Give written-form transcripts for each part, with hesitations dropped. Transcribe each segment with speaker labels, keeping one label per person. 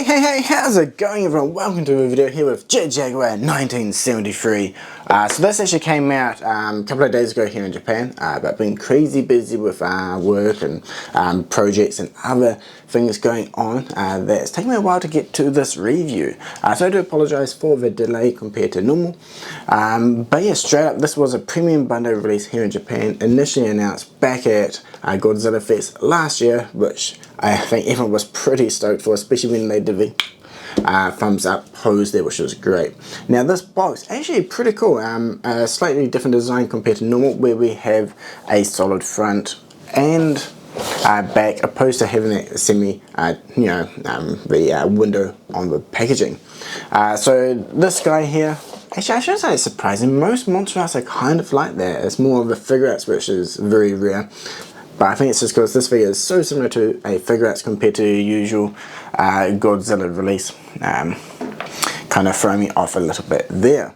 Speaker 1: Hey, how's it going everyone? Welcome to a video here with Jaguar 1973. So this actually came out a couple of days ago here in Japan, but been crazy busy with work and projects and other things going on that it's taken me a while to get to this review. So I do apologise for the delay compared to normal. But yeah, straight up, this was a premium bundle release here in Japan, initially announced back at Godzilla Fest last year, which I think everyone was pretty stoked for, especially when they did the thumbs up pose there, which was great. Now this box actually pretty cool, a slightly different design compared to normal, where we have a solid front and back, opposed to having that semi, the window on the packaging. So this guy here, actually I shouldn't say it's surprising, most MonsterArts are kind of like that. It's more of a figure arts, which is very rare. But I think it's just because this figure is so similar to a figure arts compared to the usual Godzilla release. Kind of throw me off a little bit there.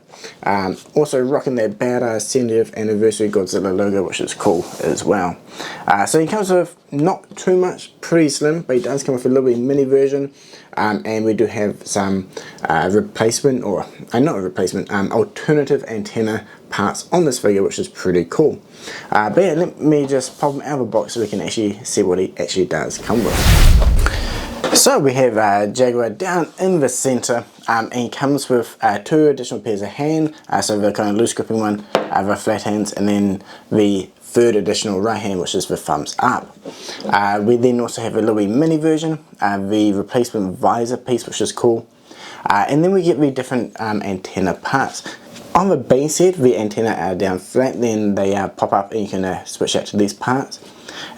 Speaker 1: Also rocking their badass 70th anniversary Godzilla logo, which is cool as well. So he comes with not too much, pretty slim, but he does come with a little bit mini version. And we do have some replacement, or not a replacement, alternative antenna parts on this figure, which is pretty cool. But yeah, let me just pop him out of the box so we can actually see what he actually does come with. So we have Jaguar down in the center, and he comes with 2 additional pairs of hand, so the kind of loose gripping one, the flat hands, and then the third additional right hand, which is the thumbs up. We then also have a little wee mini version, the replacement visor piece, which is cool, and then we get the different antenna parts. On the base head, the antenna are down flat, then they pop up and you can switch out to these parts.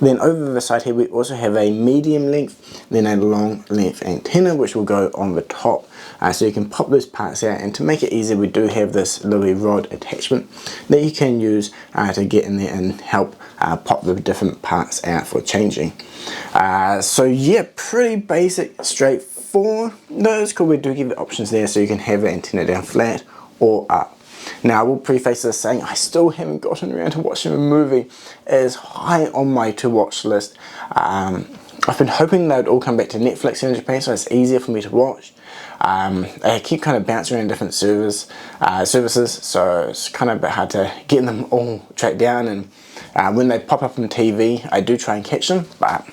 Speaker 1: Then over the side here we also have a medium length, then a long length antenna, which will go on the top. So you can pop those parts out, and to make it easier we do have this little rod attachment that you can use to get in there and help pop the different parts out for changing. So yeah, pretty basic, straightforward. No, it's cool, we do give the options there, so you can have the antenna down flat or up. Now I will preface this saying I still haven't gotten around to watching the movie. It is high on my to watch list. I've been hoping they would all come back to Netflix here in Japan, so it's easier for me to watch. I keep kind of bouncing around different services, so it's kind of a bit hard to get them all tracked down, and when they pop up on TV I do try and catch them, but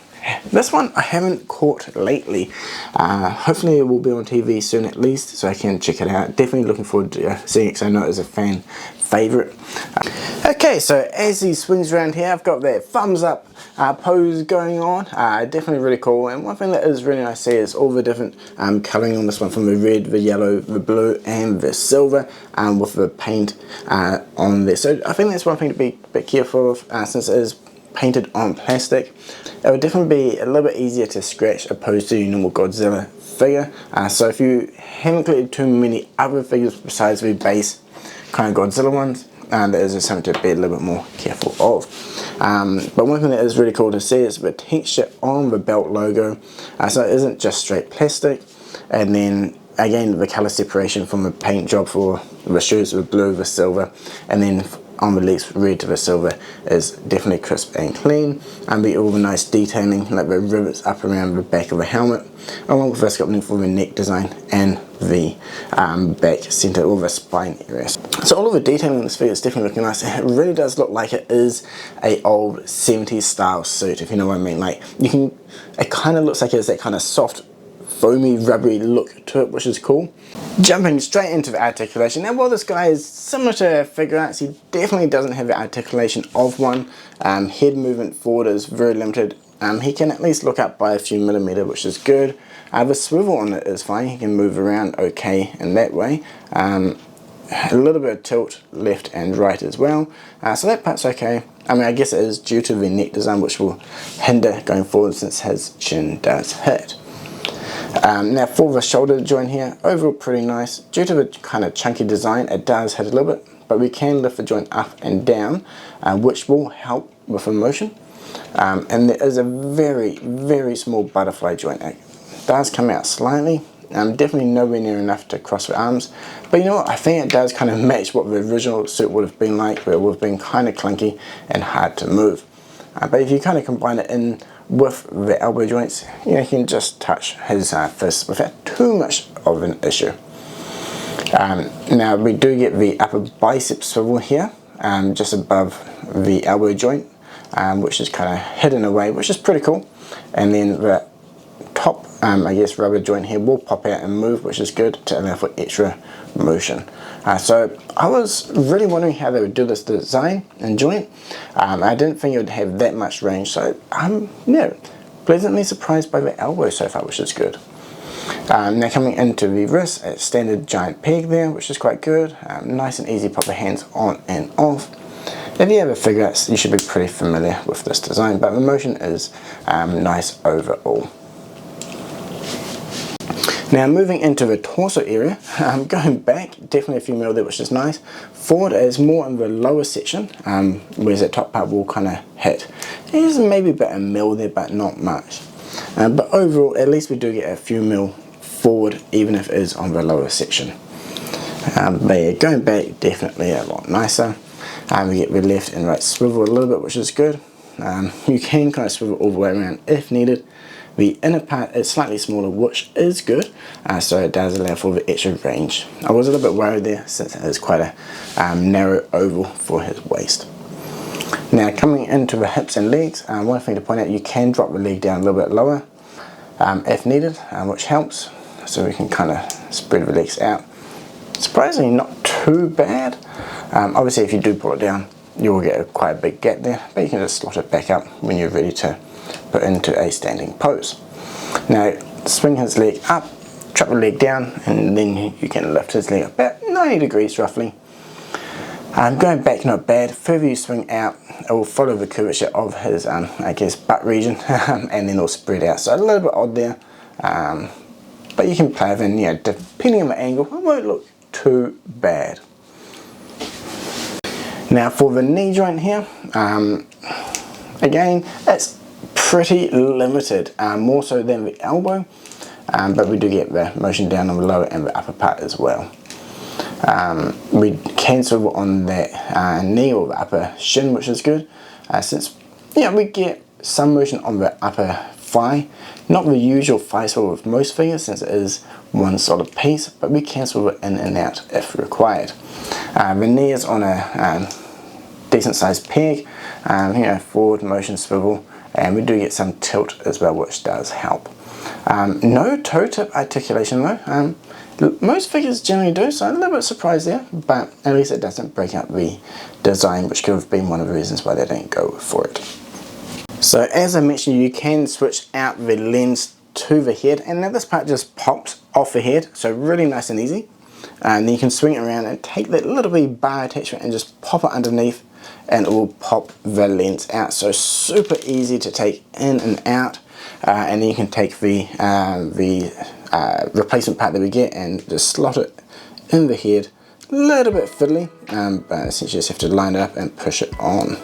Speaker 1: this one I haven't caught lately. Hopefully it will be on TV soon at least, so I can check it out. Definitely looking forward to seeing it, because I know it is a fan favourite. Okay, so as he swings around here, I've got that thumbs up pose going on. Definitely really cool, and one thing that is really nice to see is all the different colouring on this one, from the red, the yellow, the blue and the silver, with the paint on there. So I think that's one thing to be a bit careful of, since it is painted on plastic. It would definitely be a little bit easier to scratch opposed to your normal Godzilla figure. So if you haven't collected too many other figures besides the base kind of Godzilla ones, that is something to be a little bit more careful of. But one thing that is really cool to see is the texture on the belt logo. So it isn't just straight plastic, and then again the colour separation from the paint job for the shoes, the blue, the silver, and then on the legs, red to the silver, is definitely crisp and clean, and all the nice detailing, like the rivets up around the back of the helmet, along with the sculpting for the neck design and the back centre, or the spine areas. So all of the detailing in this figure is definitely looking nice, and it really does look like it is a old 70s style suit, if you know what I mean. Like, it kind of looks like it's that kind of soft, foamy, rubbery look to it, which is cool. Jumping straight into the articulation. Now, while this guy is similar to figure arts, he definitely doesn't have the articulation of one. Head movement forward is very limited. He can at least look up by a few millimetres, which is good. The swivel on it is fine. He can move around okay in that way. A little bit of tilt left and right as well. So that part's okay. I mean, I guess it is due to the neck design, which will hinder going forward since his chin does hit. Now for the shoulder joint here, overall pretty nice. Due to the kind of chunky design, it does hit a little bit, but we can lift the joint up and down, which will help with the motion. And there is a very, very small butterfly joint. It does come out slightly, definitely nowhere near enough to cross the arms, but you know what, I think it does kind of match what the original suit would have been like, where it would have been kind of clunky and hard to move. But if you kind of combine it in with the elbow joints, you know, you can just touch his fist without too much of an issue. Now we do get the upper bicep swivel here, just above the elbow joint, which is kind of hidden away, which is pretty cool. And then the top, I guess, rubber joint here will pop out and move, which is good to allow for extra motion. So I was really wondering how they would do this design and joint. I didn't think it would have that much range, so I'm pleasantly surprised by the elbow so far, which is good. Now coming into the wrist, a standard giant peg there, which is quite good. Nice and easy, pop the hands on and off. If you have a figure, you should be pretty familiar with this design, but the motion is nice overall. Now moving into the torso area, going back, definitely a few mil there, which is nice. Forward is more in the lower section, whereas that top part will kind of hit. There's maybe about a mil there, but not much. But overall, at least we do get a few mil forward, even if it is on the lower section. But yeah, going back, definitely a lot nicer. We get the left and right swivel a little bit, which is good. You can kind of swivel all the way around if needed. The inner part is slightly smaller, which is good, so it does allow for the extra range. I was a little bit worried there, since it is quite a narrow oval for his waist. Now coming into the hips and legs, one thing to point out, you can drop the leg down a little bit lower if needed, which helps, so we can kind of spread the legs out. Surprisingly not too bad. Obviously if you do pull it down, you will get quite a big gap there, but you can just slot it back up when you're ready to put into a standing pose. Now swing his leg up, drop the leg down, and then you can lift his leg about 90 degrees roughly. Going back, not bad. Further you swing out, it will follow the curvature of his I guess butt region and then it'll spread out, so a little bit odd there, but you can play with it, and depending on the angle, it won't look too bad. Now for the knee joint here, again, it's pretty limited, more so than the elbow, but we do get the motion down on the lower and the upper part as well. We can swivel on that knee or the upper shin, which is good, since we get some motion on the upper thigh. Not the usual thigh swivel with most figures, since it is one solid piece, but we can swivel in and out if required. The knee is on a decent sized peg, forward motion swivel, and we do get some tilt as well, which does help. No toe tip articulation though. Most figures generally do, so I'm a little bit surprised there, but at least it doesn't break up the design, which could have been one of the reasons why they didn't go for it. So as I mentioned, you can switch out the lens to the head, and now this part just pops off the head, so really nice and easy. And then you can swing it around and take that little bit bar attachment and just pop it underneath, and it will pop the lens out. So super easy to take in and out, and then you can take the replacement part that we get and just slot it in the head. A little bit fiddly, but essentially just have to line it up and push it on.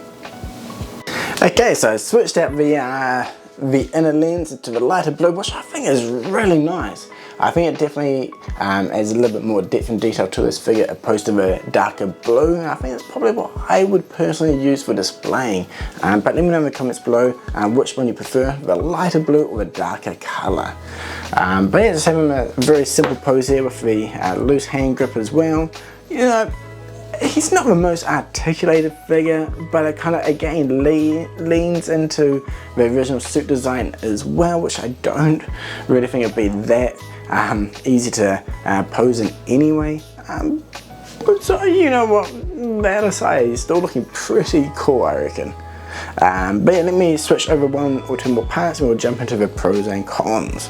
Speaker 1: Okay, so I switched out the inner lens to the lighter blue, which I think is really nice. I think it definitely adds a little bit more depth and detail to this figure opposed to the darker blue. I think it's probably what I would personally use for displaying. But let me know in the comments below which one you prefer, the lighter blue or the darker colour. But yeah, just having a very simple pose here with the loose hand grip as well. He's not the most articulated figure, but it kind of again leans into the original suit design as well, which I don't really think it'd be that easy to pose in anyway. So you know what, that aside, he's still looking pretty cool, I reckon. But yeah, let me switch over one or two more parts and we'll jump into the pros and cons.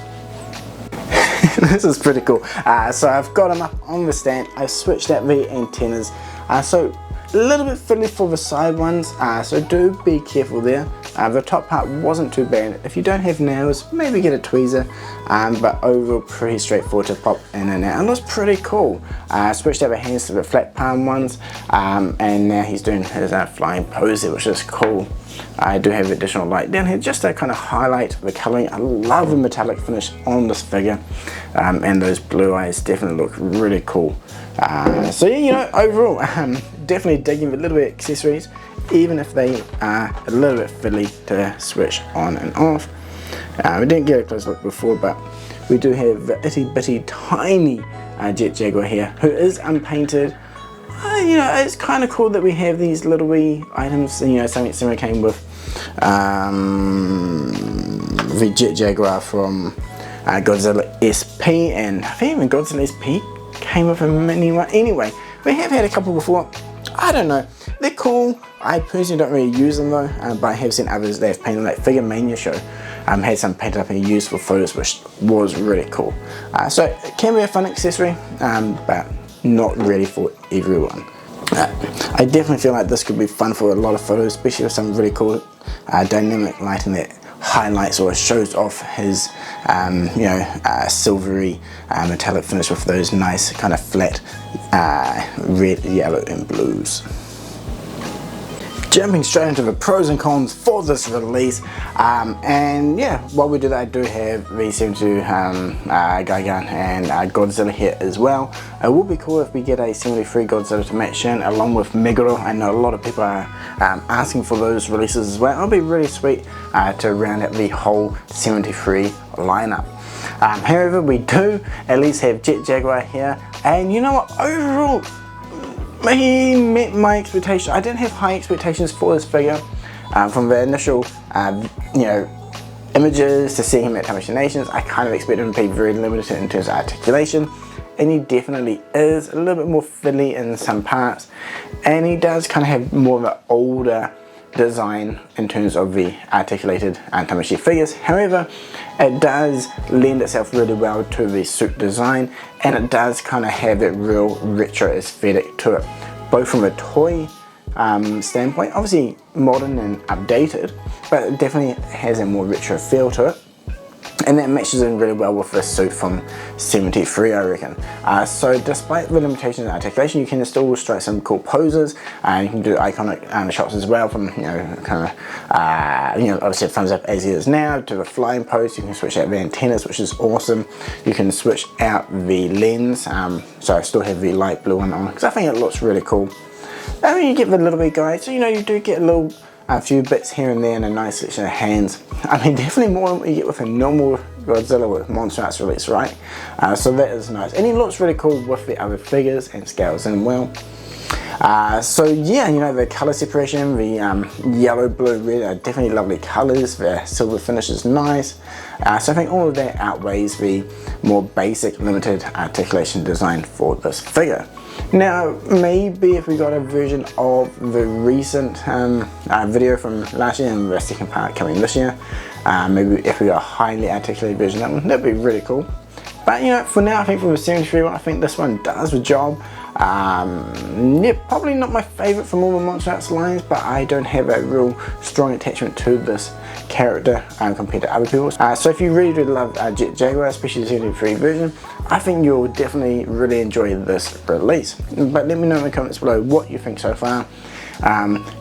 Speaker 1: This is pretty cool. So I've got him up on the stand. I've switched out the antennas. So a little bit fiddly for the side ones, so do be careful there. The top part wasn't too bad. If you don't have nails, maybe get a tweezer, but overall pretty straightforward to pop in and out. It looks pretty cool. Switched out the hands to the flat palm ones, and now he's doing his flying pose there, which is cool. I do have additional light down here just to kind of highlight the colouring. I love the metallic finish on this figure, and those blue eyes definitely look really cool. So yeah, overall, definitely digging a little bit of accessories. even if they are a little bit fiddly to switch on and off. We didn't get a close look before, but we do have the itty bitty tiny Jet Jaguar here, who is unpainted. You know, it's kind of cool that we have these little wee items, you know, something similar came with the Jet Jaguar from Godzilla SP, and I think even Godzilla SP came with a mini one. Anyway, we have had a couple before. I don't know, they're cool. I personally don't really use them though, but I have seen others that have painted, like Figure Mania show had some painted up and used for photos, which was really cool. So it can be a fun accessory, but not really for everyone. I definitely feel like this could be fun for a lot of photos, especially with some really cool dynamic lighting that highlights or shows off his you know, silvery metallic finish with those nice kind of flat red, yellow and blues. Jumping straight into the pros and cons for this release, and yeah, while we do that, I do have V72 Jaguar and Godzilla here as well. It would be cool if we get a 73 Godzilla to match in along with Meguro. I know a lot of people are asking for those releases as well. It'll be really sweet to round out the whole 73 lineup. However, we do at least have Jet Jaguar here, and you know what, overall he met my expectations. I didn't have high expectations for this figure from the initial you know, images to see him at Tamashii Nations. I kind of expected him to be very limited in terms of articulation, and he definitely is a little bit more fiddly in some parts, and he does kind of have more of an older design in terms of the articulated Tamashii figures. However, it does lend itself really well to the suit design, and it does kind of have that real retro aesthetic to it, both from a toy standpoint, obviously modern and updated, but it definitely has a more retro feel to it. And that matches in really well with the suit from 73, I reckon. So despite the limitations in articulation, you can still strike some cool poses, and you can do iconic shots as well from, you know, kind of, you know, obviously a thumbs up as he is now, to the flying pose. You can switch out the antennas, which is awesome. You can switch out the lens, so I still have the light blue one on, because I think it looks really cool. I mean, you get the little bit guy, so you know, you do get a few bits here and there and a nice selection of hands. I mean, definitely more than what you get with a normal Godzilla with MonsterArts release, right? So that is nice, and he looks really cool with the other figures and scales in well. So yeah, you know, the color separation, the yellow, blue, red are definitely lovely colors. The silver finish is nice. So I think all of that outweighs the more basic limited articulation design for this figure. Now, maybe if we got a version of the recent video from last year and the second part coming this year, maybe if we got a highly articulated version of that one, that'd be really cool. But you know, for now, I think from the 73 one, I think this one does the job. Yeah, probably not my favorite from all the MonsterArts lines, but I don't have a real strong attachment to this character compared to other people. So if you really do love Jet Jaguar, especially the 73 version, I think you'll definitely really enjoy this release. But let me know in the comments below what you think so far.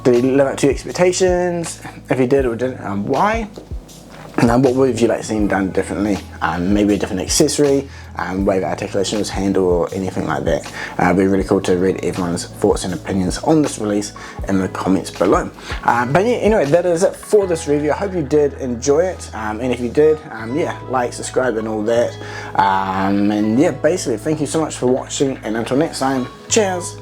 Speaker 1: Did he live up to your expectations? If he did or didn't, why? What would you like to see him done differently? Maybe a different accessory, way the articulation was handled, or anything like that. It'd be really cool to read everyone's thoughts and opinions on this release in the comments below. But yeah, anyway, that is it for this review. I hope you did enjoy it, and if you did, yeah, like, subscribe and all that. And yeah, basically, thank you so much for watching, and until next time, cheers!